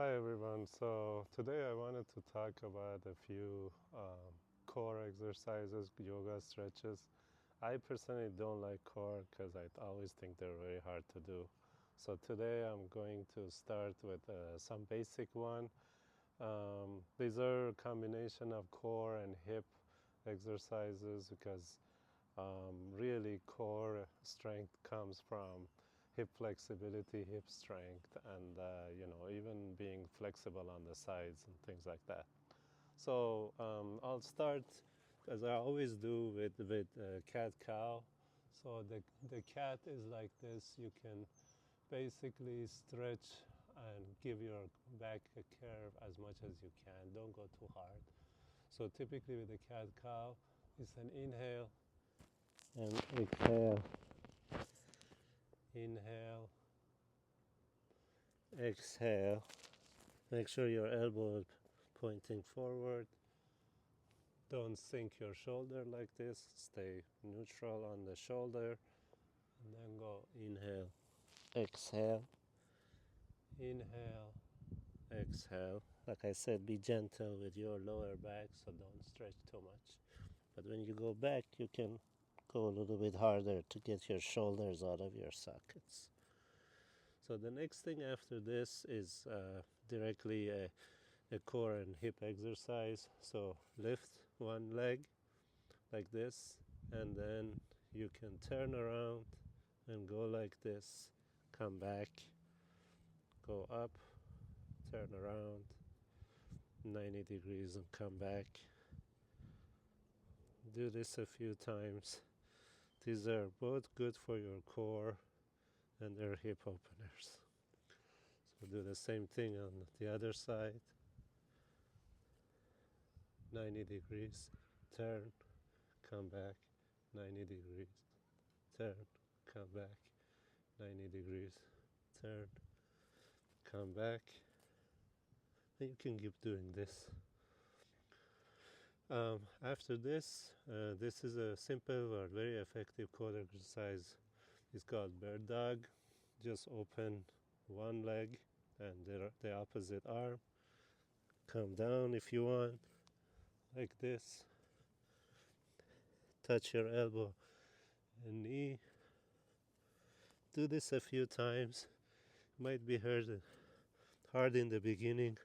Hi everyone. So today I wanted to talk about a few core exercises, yoga stretches. I personally don't like core because I always think they're very hard to do. So today I'm going to start with some basic one. These are a combination of core and hip exercises because really core strength comes from hip flexibility, hip strength, and even being flexible on the sides and things like that. So I'll start as I always do with cat cow. So the cat is like this. You can basically stretch and give your back a curve as much as you can. Don't go too hard. So typically with the cat cow, it's an inhale and exhale, inhale, exhale. Make sure your elbow is pointing forward. Don't sink your shoulder like this. Stay neutral on the shoulder. And then go inhale, exhale, inhale, exhale. Like I said, be gentle with your lower back, so don't stretch too much. But when you go back, you can go a little bit harder to get your shoulders out of your sockets. So the next thing after this is directly a core and hip exercise. So lift one leg like this, and then you can turn around and go like this, come back, go up, turn around 90 degrees and come back. Do this a few times. These are both good for your core and they're hip openers. So do the same thing on the other side. 90 degrees, turn, come back, 90 degrees, turn, come back, 90 degrees, turn, come back. And you can keep doing this. After this, this is a simple but very effective core exercise. It's called bird dog. Just open one leg and the opposite arm. Come down if you want, like this. Touch your elbow and knee. Do this a few times. Might be hard in the beginning.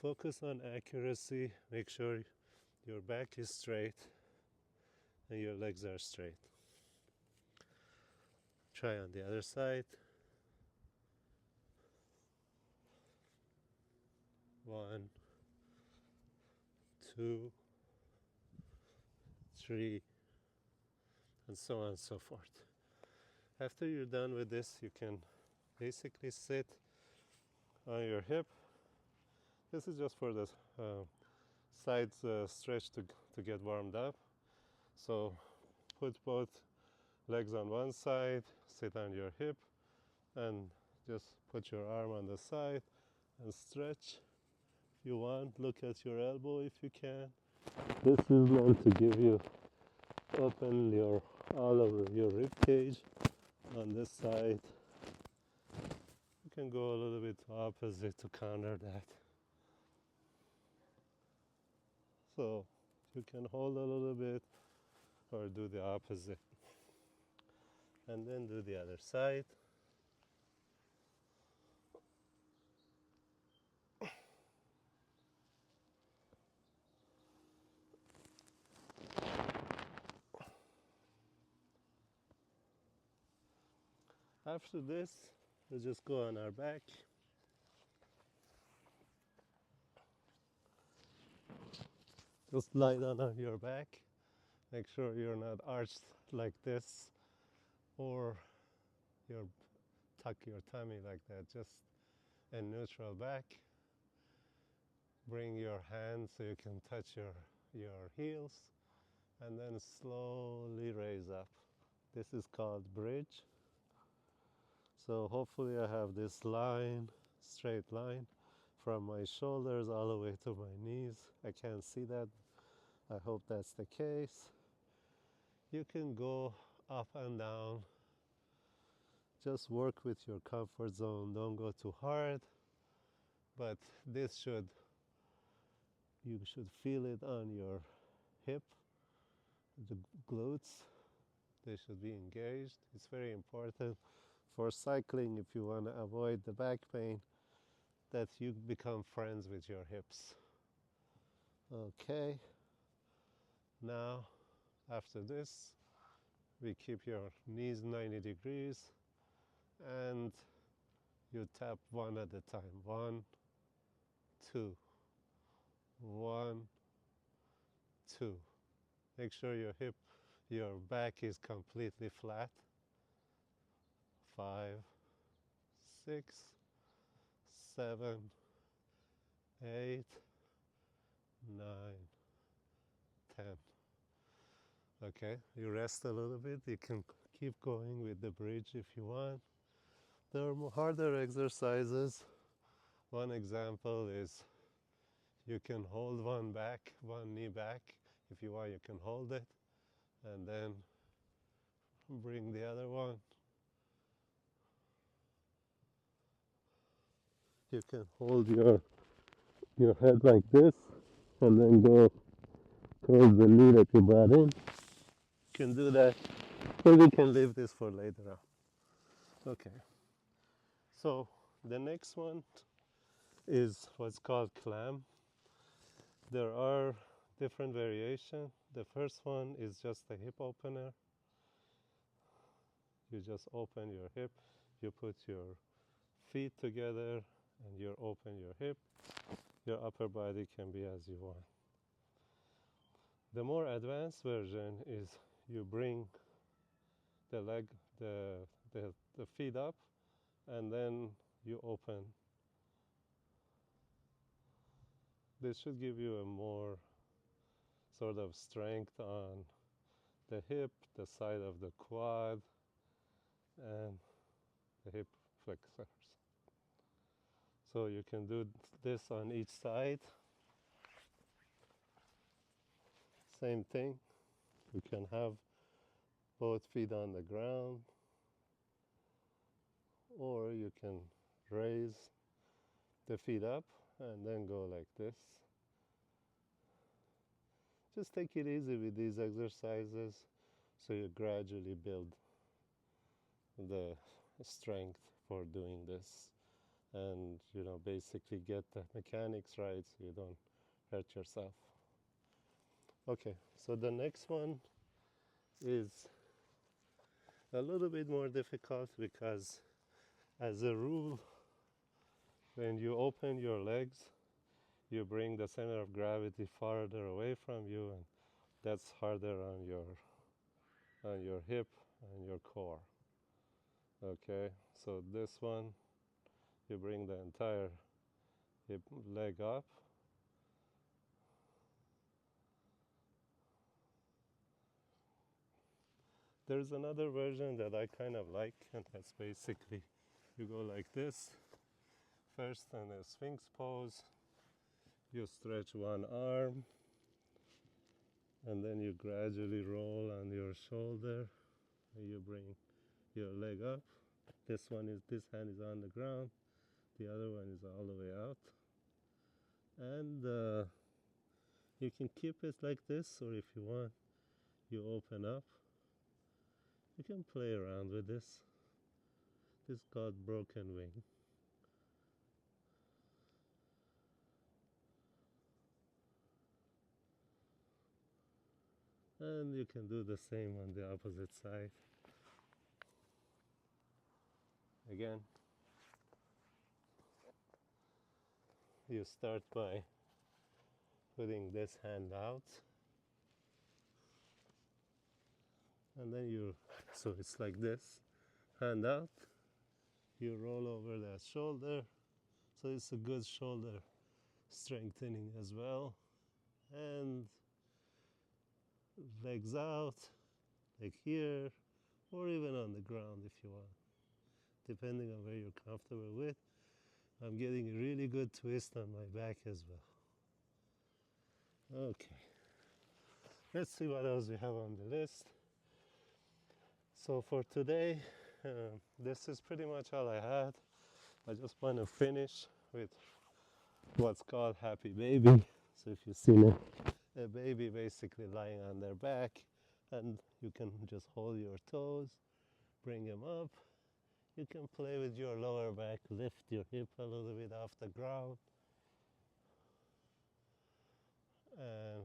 Focus on accuracy. Make sure your back is straight and your legs are straight. Try on the other side. 1, 2, 3, and so on and so forth. After you're done with this, you can basically sit on your hip. This is just for the sides stretch to get warmed up. So put both legs on one side, sit on your hip, and just put your arm on the side and stretch. If you want, look at your elbow if you can. This is meant to give you open your all over your rib cage on this side. You can go a little bit opposite to counter that. So you can hold a little bit or do the opposite. And then do the other side. After this, we just go on our back. Just lie down on your back. Make sure you're not arched like this or your tuck your tummy like that. Just a neutral back. Bring your hands so you can touch your heels and then slowly raise up. This is called bridge. So hopefully I have this line, straight line from my shoulders all the way to my knees. I can't see that. I hope that's the case. You can go up and down. Just work with your comfort zone. Don't go too hard. but you should feel it on your hip, the glutes. They should be engaged. It's very important for cycling, if you want to avoid the back pain, that you become friends with your hips. Okay, now after this, we keep your knees 90 degrees and you tap one at a time. 1, 2, 1, 2. Make sure your back is completely flat. 5, 6, 7, 8, 9, 10. Okay, you rest a little bit. You can keep going with the bridge if you want. There are harder exercises. One example is you can hold one knee back. If you want, you can hold it and then bring the other one. You can hold your head like this and then go towards the knee that you brought in. You can do that, or we can leave this for later on. Okay, so the next one is what's called clam. There are different variations. The first one is just a hip opener. You just open your hip, you put your feet together and you open your hip. Your upper body can be as you want. The more advanced version is you bring the leg, the feet up, and then you open. This should give you a more sort of strength on the hip, the side of the quad, and the hip flexors. So you can do this on each side. Same thing. You can have both feet on the ground, or you can raise the feet up and then go like this. Just take it easy with these exercises so you gradually build the strength for doing this, and basically get the mechanics right so you don't hurt yourself. Okay, so the next one is a little bit more difficult because, as a rule, when you open your legs, you bring the center of gravity farther away from you, and that's harder on your hip and your core. Okay, so this one, you bring the entire hip leg up. There's another version that I kind of like, and that's basically you go like this. First, in a Sphinx pose, you stretch one arm, and then you gradually roll on your shoulder, and you bring your leg up. This hand is on the ground, the other one is all the way out. And you can keep it like this, or if you want, you open up. You can play around with this. This is called broken wing. And you can do the same on the opposite side. Again, you start by putting this hand out, and then so it's like this, hand out, you roll over that shoulder, so it's a good shoulder strengthening as well, and legs out, like here, or even on the ground if you want, depending on where you're comfortable with. I'm getting a really good twist on my back as well. Okay, let's see what else we have on the list. So for today, this is pretty much all I had. I just want to finish with what's called happy baby. So if you've seen a baby basically lying on their back, and you can just hold your toes, bring them up. You can play with your lower back, lift your hip a little bit off the ground. And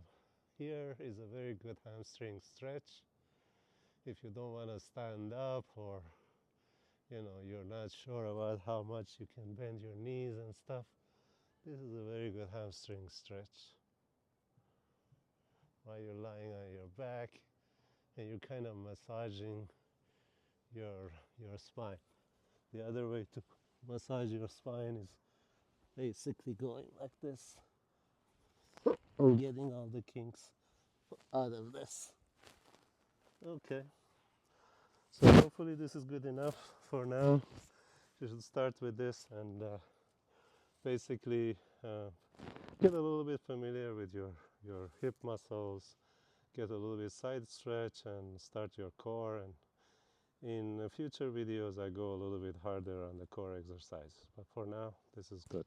here is a very good hamstring stretch. If you don't want to stand up, or you're not sure about how much you can bend your knees and stuff, this is a very good hamstring stretch. While you're lying on your back and you're kind of massaging your spine. The other way to massage your spine is basically going like this and getting all the kinks out of this. Okay, so hopefully this is good enough for now. You should start with this and basically get a little bit familiar with your hip muscles, get a little bit side stretch and start your core. And in future videos I go a little bit harder on the core exercise, but for now this is good.